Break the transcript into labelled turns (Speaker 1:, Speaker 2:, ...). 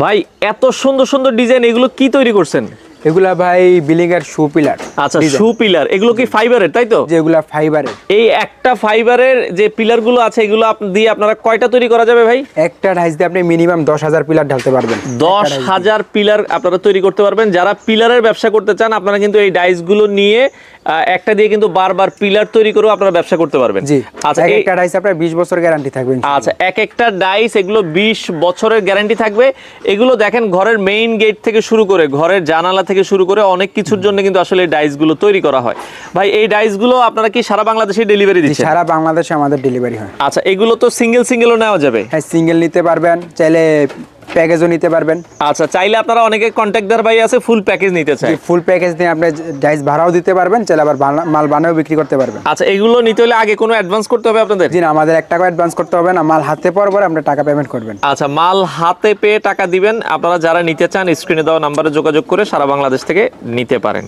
Speaker 1: ভাই এত সুন্দর সুন্দর ডিজাইন, এগুলো কি তৈরি করছেন?
Speaker 2: এগুলা ভাই বিল্ডিং এর শু পিলার।
Speaker 1: আচ্ছা, শু পিলার, এগুলো কি ফাইবারের, তাই তো?
Speaker 2: যেগুলা ফাইবারের।
Speaker 1: এই একটা ফাইবারের যে পিলার গুলো আছে, এগুলো দিয়ে আপনারা কয়টা তৈরি করা যাবে ভাই?
Speaker 2: একটা ডাইস দিয়ে আপনি মিনিমাম 10,000 পিলার ঢালতে পারবেন।
Speaker 1: 10,000 পিলার আপনারা তৈরি করতে পারবেন। যারা পিলারের ব্যবসা করতে চান, আপনারা কিন্তু এই ডাইস গুলো নিয়ে একটা দিয়ে কিন্তু বারবার পিলার তৈরি করেও আপনারা ব্যবসা করতে পারবেন।
Speaker 2: জি,
Speaker 1: আচ্ছা,
Speaker 2: একটা ডাইস আপনার 20 বছর গ্যারান্টি থাকবে।
Speaker 1: আচ্ছা, এক একটা ডাইস এগুলো 20 বছরের গ্যারান্টি থাকবে। এগুলো দেখেন ঘরের মেইন গেট থেকে শুরু করে ঘরের জানালা থেকে শুরু করে অনেক কিছুর জন্য কিন্তু আসলে এই ডাইস গুলো তৈরি করা হয়। ভাই এই ডাইস গুলো আপনারা কি সারা বাংলাদেশে ডেলিভারি দিচ্ছেন?
Speaker 2: সারা বাংলাদেশে আমাদের ডেলিভারি হয়।
Speaker 1: আচ্ছা, এগুলো তো সিঙ্গেলও নেওয়া যাবে?
Speaker 2: হ্যাঁ, সিঙ্গেল নিতে পারবেন, চাইলে প্যাকেজও নিতে পারবেন।
Speaker 1: আচ্ছা, চাইলে আপনারা অনেকে কন্ট্যাক্টদার ভাই আছে ফুল প্যাকেজ নিতে চায়।
Speaker 2: ফুল প্যাকেজ দিয়ে আপনি ডাইস ভাড়াও দিতে পারবেন, চাইলে আবার মাল বানাও বিক্রি করতে পারবেন।
Speaker 1: আচ্ছা, এগুলো নিতে হলে আগে কোনো অ্যাডভান্স করতে হবে আপনাদের?
Speaker 2: জি না, আমাদের 1 টাকা অ্যাডভান্স করতে হবে না, মাল হাতে পাওয়ার পরে আপনি টাকা পেমেন্ট করবেন।
Speaker 1: আচ্ছা, মাল হাতে পেয়ে টাকা দিবেন। আপনারা যারা নিতে চান স্ক্রিনে দেওয়া নাম্বারে যোগাযোগ করে সারা বাংলাদেশ থেকে নিতে পারেন।